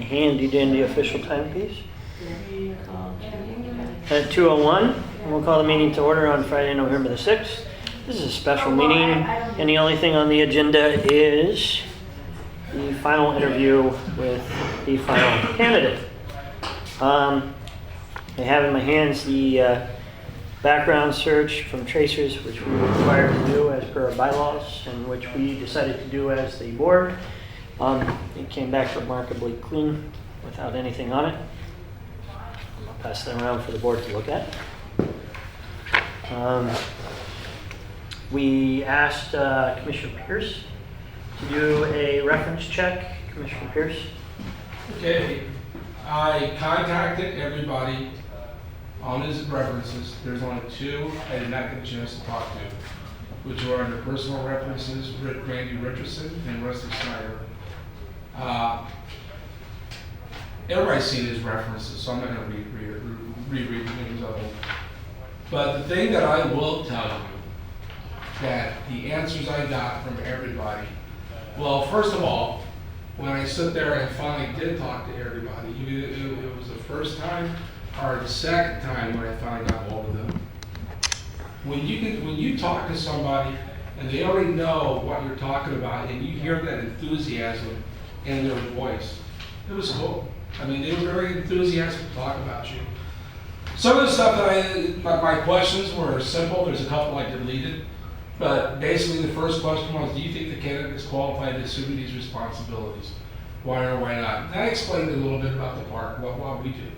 handy dandy official timepiece. At 2:01, we'll call the meeting to order on Friday, November the 6th. This is a special meeting, and the only thing on the agenda is the final interview with the final candidate. I have in my hands the background search from Tracers, which we were required to do as per our bylaws, and which we decided to do as the board. It came back remarkably clean, without anything on it. I'll pass that around for the board to look at. We asked Commissioner Pierce to do a reference check. Commissioner Pierce? Okay, I contacted everybody on his references. There's only two I did not get a chance to talk to, which were under personal references, Randy Richardson and Rusty Snyder. Everybody's seen his references, so I'm not going to reread the names of them. But the thing that I will tell you, that the answers I got from everybody, well, first of all, when I sit there and finally did talk to everybody, it was the first time or the second time when I finally got hold of them. When you talk to somebody and they already know what you're talking about, and you hear that enthusiasm in their voice, it was cool. I mean, they were very enthusiastic to talk about you. Some of the stuff that my questions were simple. There's a couple I deleted. But basically the first question was, do you think the candidate is qualified to assume these responsibilities? Why or why not? And I explained a little bit about the park, what we do.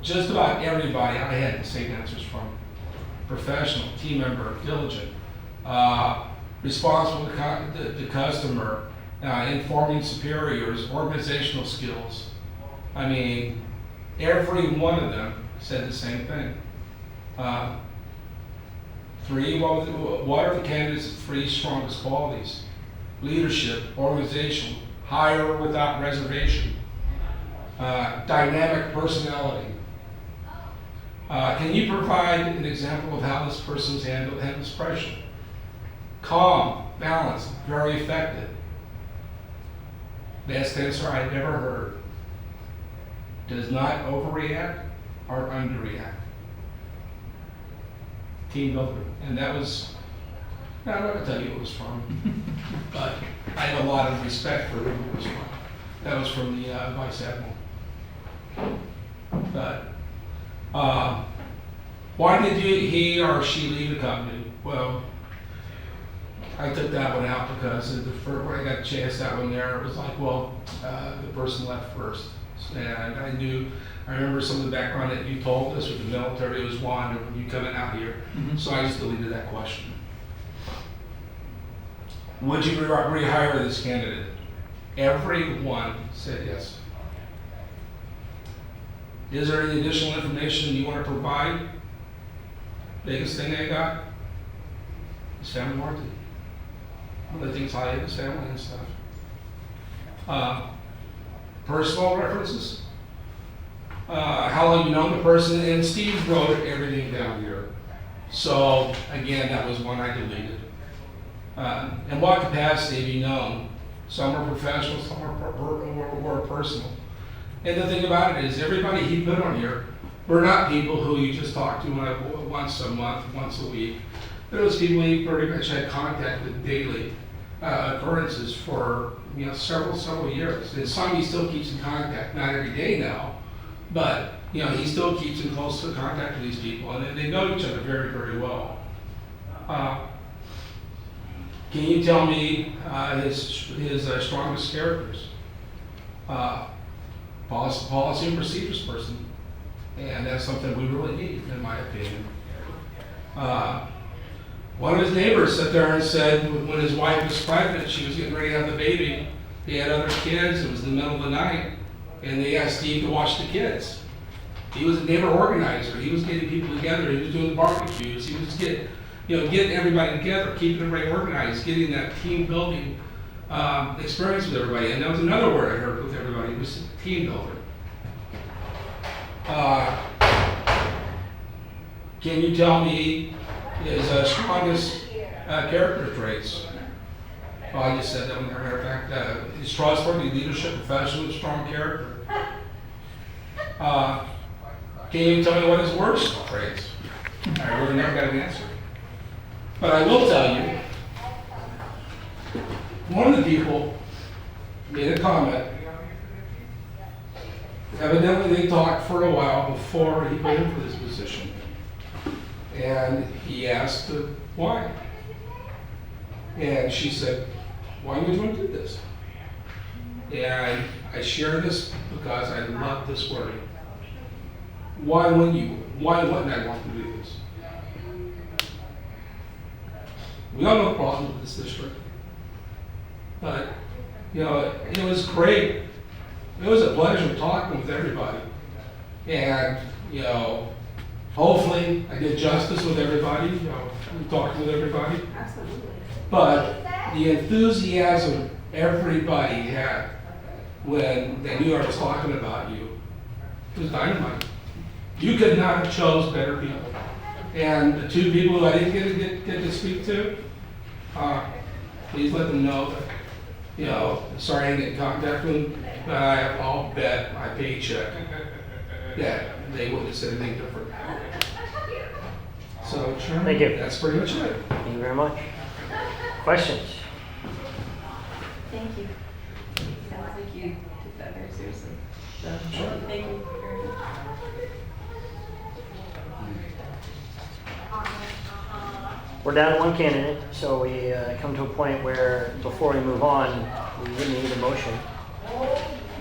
Just about everybody I had the same answers from. Professional, team member, diligent, responsible to the customer, informing superiors, organizational skills. I mean, every one of them said the same thing. What are the candidate's three strongest qualities? Leadership, organization, hire without reservation, dynamic personality. Can you provide an example of how this person's handles pressure? Calm, balanced, very effective. Best answer I've ever heard. Does not overreact or underreact. Team builder. And that was, I'm not going to tell you who it was from, but I have a lot of respect for who it was from. That was from the Vice Admiral. But why did he or she leave the company? Well, I took that one out because when I got a chance that one there, it was like, well, the person left first. And I remember some of the background that you told us with the military was one, and when you coming out here. Mm-hmm. So I just deleted that question. Would you rehire this candidate? Everyone said yes. Is there any additional information you want to provide? Biggest thing I got is family warranty. One of the things I have is family and stuff. Personal references. How long you known the person, and Steve wrote everything down here. So again, that was one I deleted. In what capacity have you known? Some are professional, some are personal. And the thing about it is, everybody he put on here were not people who you just talk to once a month, once a week. There was people he pretty much had contact with daily occurrences for several years. And some he still keeps in contact, not every day now, but he still keeps in close contact with these people, and they know each other very, very well. Can you tell me his strongest characters? Policy and procedures person, and that's something we really need, in my opinion. One of his neighbors sat there and said when his wife was pregnant, she was getting ready to have the baby, he had other kids, it was in the middle of the night, and they asked Steve to watch the kids. He was a neighbor organizer. He was getting people together. He was doing the barbecues. He was getting everybody together, keeping everybody organized, getting that team building experience with everybody. And that was another word I heard with everybody, was team builder. Can you tell me his strongest character traits? Well, I just said that, as a matter of fact, his trustworthy leadership, professional, strong character. Can you tell me what his worst traits? I really never got an answer. But I will tell you, one of the people made a comment. Evidently, they talked for a while before he put in for this position. And he asked her why. And she said, why would you want to do this? And I share this because I love this word. Why wouldn't you? Why wouldn't I want to do this? We all know problems with this district. But, you know, it was great. It was a pleasure talking with everybody. And, you know, hopefully I did justice with everybody, you know, talking with everybody. Absolutely. But the enthusiasm everybody had when they knew I was talking about you was dynamite. You could not have chose better people. And the two people who I didn't get to speak to, please let them know that, you know, sorry I didn't get in contact with them, but I'll bet my paycheck that they wouldn't have said anything different. So, Chairman, Thank you. that's pretty much it. Thank you very much. Questions? Thank you. Sounds like you took that very seriously. So, Sure. thank you very much. We're down to one candidate, so we come to a point where before we move on, we would need a motion.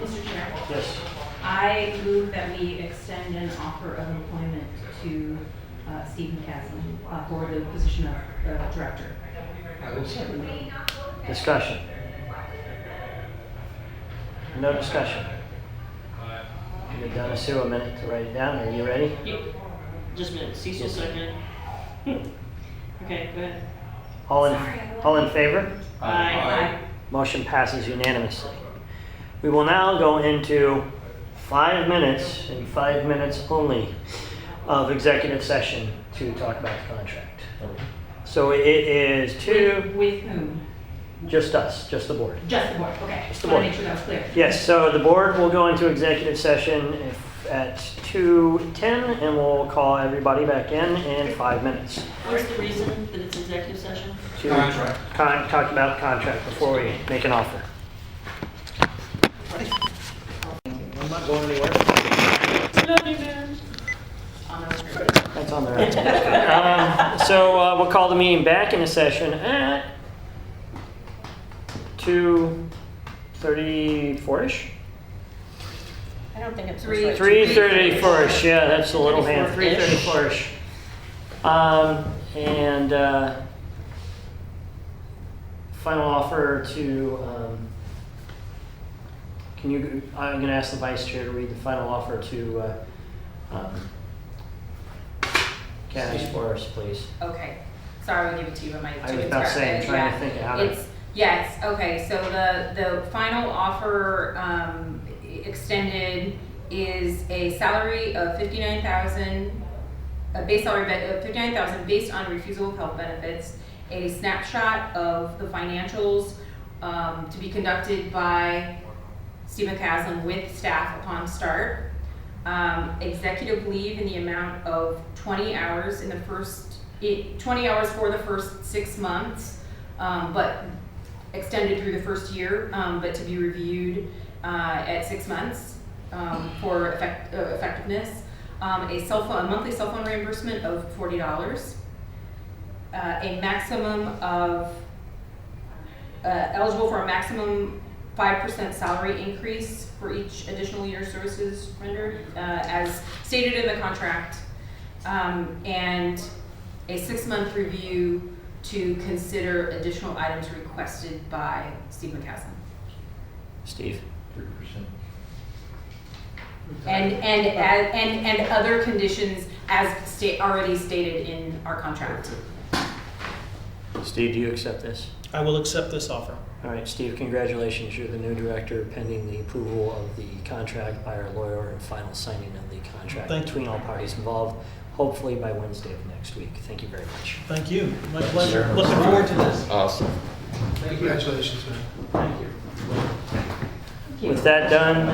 Mr. Chair, Yes. I move that we extend an offer of employment to Stephen Casson for the position of director. I will second that. Discussion. No discussion. Give Donna Sue a minute to write it down. Are you ready? Yep. Just a minute. Cecil Yes. second. Okay, go ahead. All in favor? Aye. Motion passes unanimously. We will now go into 5 minutes and 5 minutes only of executive session to talk about the contract. So it is With whom? just us, just the board. Just the board, okay. Just the Want board. to make sure that was clear. Yes, so the board will go into executive session at 2:10 and we'll call everybody back in 5 minutes. What's the reason that it's executive session? To Contract. talk about contract before we make an offer. I'm not going anywhere. That's on the right. So we'll call the meeting back into session at 2:34ish? I don't think it's. 3:34ish, yeah, that's the little hand, 3:34-ish. 3:34ish. Final offer to, I'm gonna ask the vice chair to read the final offer to Cash for us, please. Okay, sorry, I'll give it to you, but my. I was about to say, I'm trying to think of how to. Yes, okay, so the final offer, extended is a salary of $59,000, a base salary of $59,000 based on refusal of health benefits, a snapshot of the financials, to be conducted by Stephen Caslen with staff upon start. Executive leave in the amount of 20 hours in the 20 hours for the first 6 months, but extended through the first year, but to be reviewed at 6 months for effectiveness. A monthly cell phone reimbursement of $40. A maximum of eligible for a maximum 5% salary increase for each additional year services rendered, as stated in the contract, and a 6-month review to consider additional items requested by Steve McCaslin. Steve? 30%. And other conditions as already stated in our contract. Steve, do you accept this? I will accept this offer. All right, Steve, congratulations. You're the new director pending the approval of the contract by our lawyer and final signing of the contract Thank you. between all parties involved, hopefully by Wednesday of next week. Thank you very much. Thank you. My pleasure. Looking forward to this. Awesome. Congratulations, man. Thank you. With that done,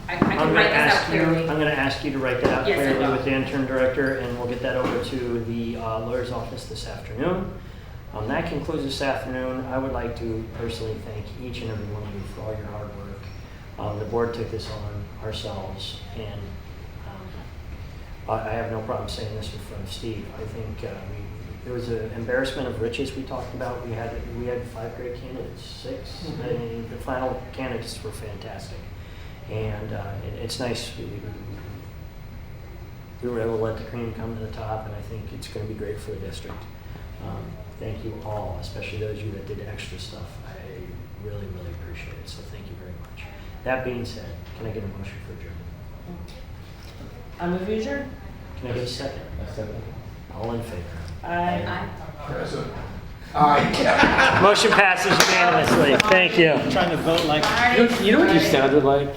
I I'm can gonna write this out ask you, clearly. I'm gonna ask you to write that out Yes, I clearly will. with the intern director, and we'll get that over to the lawyer's office this afternoon. That concludes this afternoon. I would like to personally thank each and every one of you for all your hard work. The board took this on ourselves, and I have no problem saying this in front of Steve. I think there was an embarrassment of riches we talked about. We had 5 great candidates, 6. I mean, the final candidates were fantastic. And it's nice we were able to let the cream come to the top, and I think it's going to be great for the district. Thank you all, especially those of you that did extra stuff. I really, really appreciate it, so thank you very much. That being said, can I get a motion for adjournment? I move you adjourn. Can I get a second? All in favor? Aye. Present. Aye. Motion passes unanimously. Thank you. Trying to vote like. You know what you sounded like?